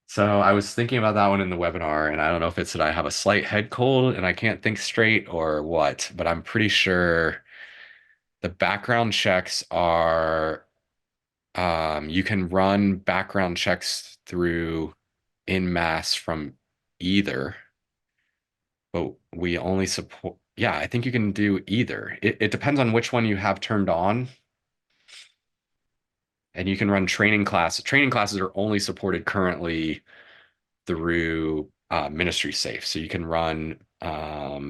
So I was thinking about that one in the webinar, and I don't know if it's that I have a slight head cold and I can't think straight or what, but I'm pretty sure the background checks are you can run background checks through in mass from either, but we only support, yeah, I think you can do either. It depends on which one you have turned on, and you can run training classes. Training classes are only supported currently through Ministry Safe. So you can run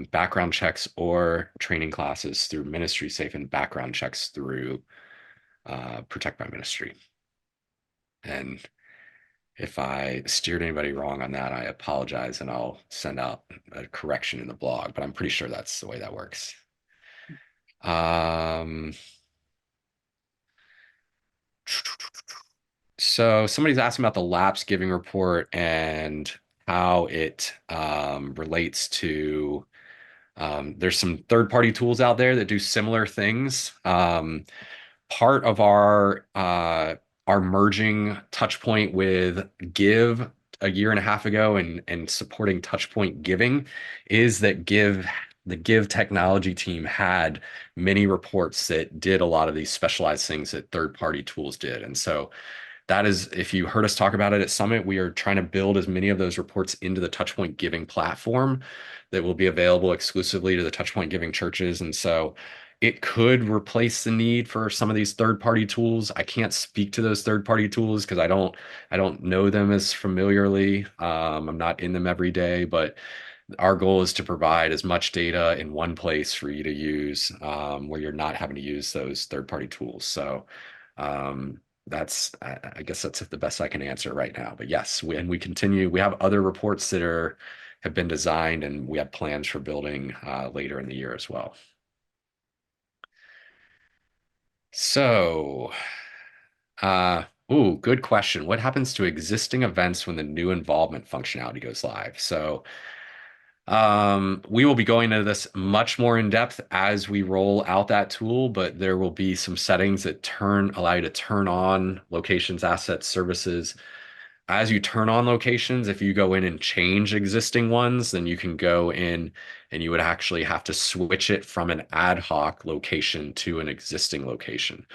background checks or training classes through Ministry Safe and background checks through Protect My Ministry. And if I steered anybody wrong on that, I apologize and I'll send out a correction in the blog, but I'm pretty sure that's the way that works. Um, so somebody's asking about the lapse giving report and how it relates to there's some third-party tools out there that do similar things. Part of our merging TouchPoint with Give a year and a half ago and supporting TouchPoint Giving is that the Give technology team had many reports that did a lot of these specialized things that third-party tools did. And so that is, if you heard us talk about it at Summit, we are trying to build as many of those reports into the TouchPoint Giving platform that will be available exclusively to the TouchPoint Giving churches. And so it could replace the need for some of these third-party tools. I can't speak to those third-party tools because I don't know them as familiarly. I'm not in them every day, but our goal is to provide as much data in one place for you to use where you're not having to use those third-party tools. So I guess that's the best I can answer right now. But yes, we continue. We have other reports that have been designed, and we have plans for building later in the year as well. So, good question. What happens to existing events when the new involvement functionality goes live? So, we will be going into this much more in depth as we roll out that tool, but there will be some settings that allow you to turn on locations, assets, services. As you turn on locations, if you go in and change existing ones, then you can go in and you would actually have to switch it from an ad hoc location to an existing location.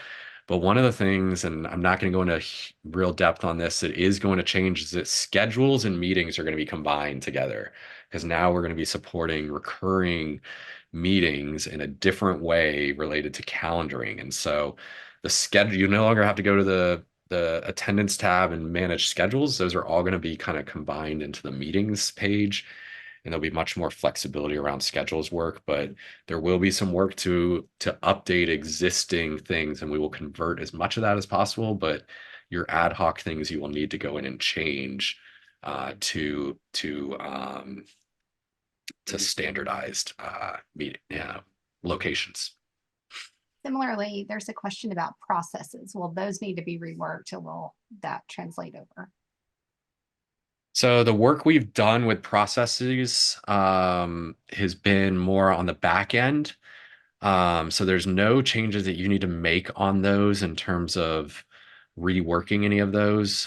But one of the things, and I'm not going to go into real depth on this, that is going to change is that schedules and meetings are going to be combined together because now we're going to be supporting recurring meetings in a different way related to calendaring. And so the schedule, you no longer have to go to the attendance tab and manage schedules. Those are all going to be kind of combined into the meetings page, and there'll be much more flexibility around schedules work, but there will be some work to update existing things, and we will convert as much of that as possible. But your ad hoc things you will need to go in and change to standardized locations. Similarly, there's a question about processes. Will those need to be reworked, or will that translate over? So the work we've done with processes has been more on the back end. So there's no changes that you need to make on those in terms of reworking any of those.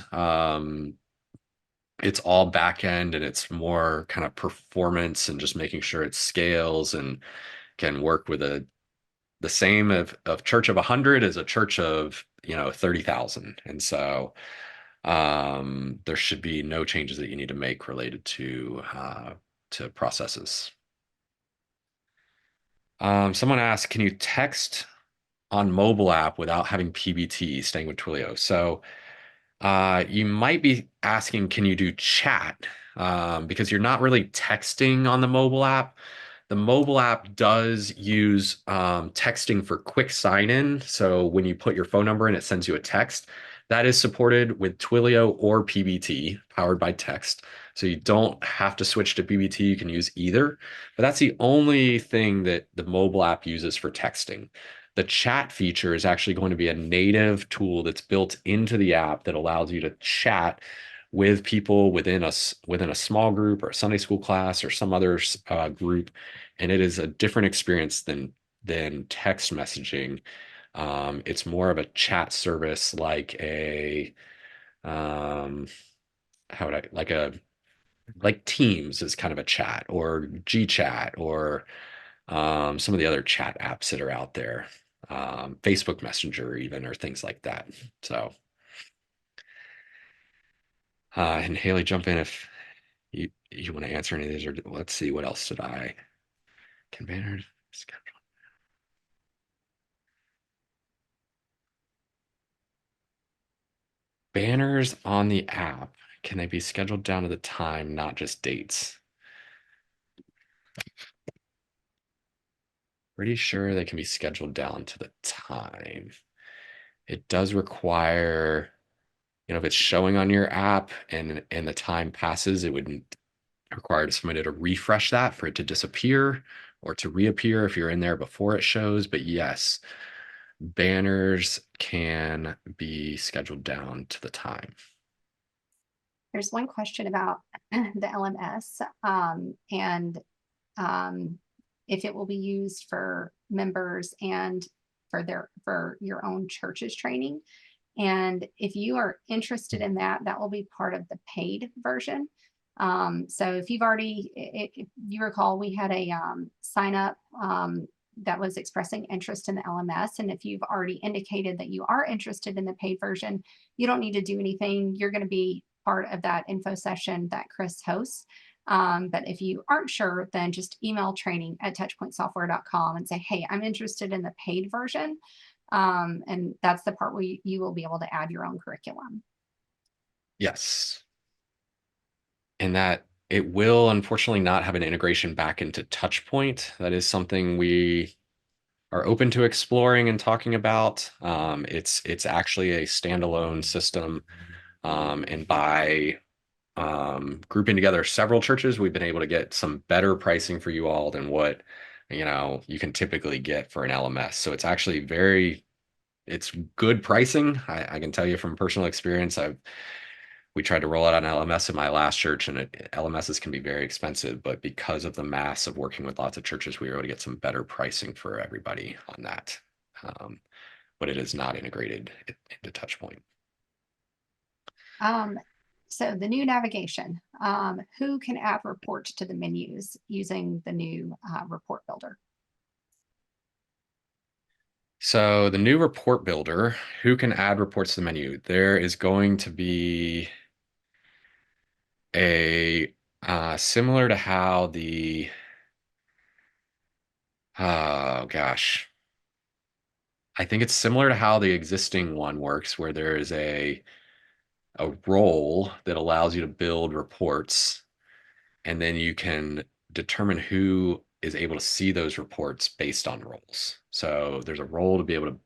It's all back end and it's more kind of performance and just making sure it scales and can work with the same of church of 100 as a church of 30,000. And so there should be no changes that you need to make related to processes. Someone asked, can you text on mobile app without having PBT, staying with Twilio? So you might be asking, can you do chat? Because you're not really texting on the mobile app. The mobile app does use texting for quick sign in. So when you put your phone number in, it sends you a text. That is supported with Twilio or PBT, powered by text. So you don't have to switch to PBT. You can use either. But that's the only thing that the mobile app uses for texting. The chat feature is actually going to be a native tool that's built into the app that allows you to chat with people within a small group or a Sunday school class or some other group, and it is a different experience than text messaging. It's more of a chat service, like a how would I like Teams is kind of a chat, or GChat, or some of the other chat apps that are out there, Facebook Messenger even, or things like that. So, and Haley, jump in if you want to answer any of these, or let's see, what else did I can banners schedule banners on the app? Can they be scheduled down to the time, not just dates? Pretty sure they can be scheduled down to the time. It does require, if it's showing on your app and the time passes, it would require somebody to refresh that for it to disappear or to reappear if you're in there before it shows. But yes, banners can be scheduled down to the time. There's one question about the LMS and if it will be used for members and for your own church's training. And if you are interested in that, that will be part of the paid version. So if you recall, we had a sign up that was expressing interest in the LMS. And if you've already indicated that you are interested in the paid version, you don't need to do anything. You're going to be part of that info session that Chris hosts. But if you aren't sure, then just email training@touchpointsoftware.com and say, hey, I'm interested in the paid version. And that's the part where you will be able to add your own curriculum. Yes. And that it will unfortunately not have an integration back into TouchPoint. That is something we are open to exploring and talking about. It's actually a standalone system, and by grouping together several churches, we've been able to get some better pricing for you all than what you can typically get for an LMS. So it's actually it's good pricing. I can tell you from personal experience. We tried to roll out an LMS in my last church, and LMSs can be very expensive, but because of the mass of working with lots of churches, we were able to get some better pricing for everybody on that. But it is not integrated into TouchPoint. So the new navigation, who can add reports to the menus using the new report builder? So the new report builder, who can add reports to the menu? There is going to be a similar to how oh gosh, I think it's similar to how the existing one works, where there is a role that allows you to build reports, and then you can determine who is able to see those reports based on roles. So there's a role to be able to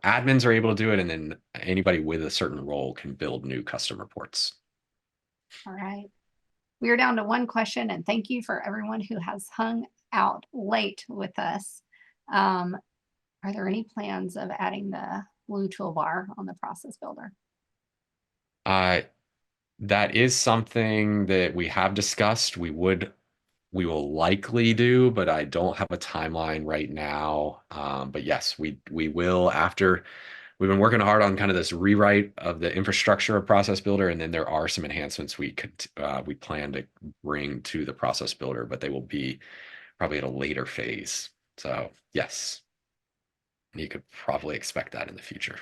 admins are able to do it, and then anybody with a certain role can build new custom reports. All right. We are down to one question, and thank you for everyone who has hung out late with us. Are there any plans of adding the blue toolbar on the process builder? That is something that we have discussed. We will likely do, but I don't have a timeline right now. But yes, we will after we've been working hard on kind of this rewrite of the infrastructure of Process Builder, and then there are some enhancements we plan to bring to the Process Builder, but they will be probably at a later phase. So yes, you could probably expect that in the future.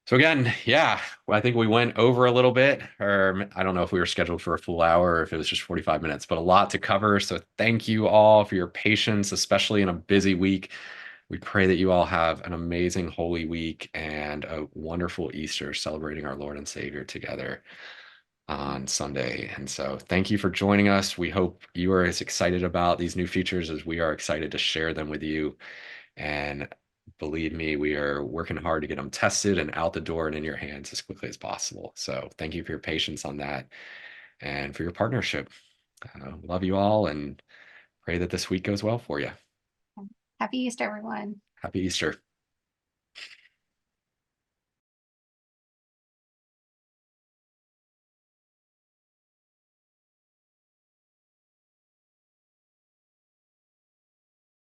So again, yeah, well, I think we went over a little bit, or I don't know if we were scheduled for a full hour or if it was just 45 minutes, but a lot to cover. So thank you all for your patience, especially in a busy week. We pray that you all have an amazing Holy Week and a wonderful Easter, celebrating our Lord and Savior together on Sunday. And so thank you for joining us. We hope you are as excited about these new features as we are excited to share them with you. And believe me, we are working hard to get them tested and out the door and in your hands as quickly as possible. So thank you for your patience on that and for your partnership. Love you all and pray that this week goes well for you. Happy Easter, everyone. Happy Easter.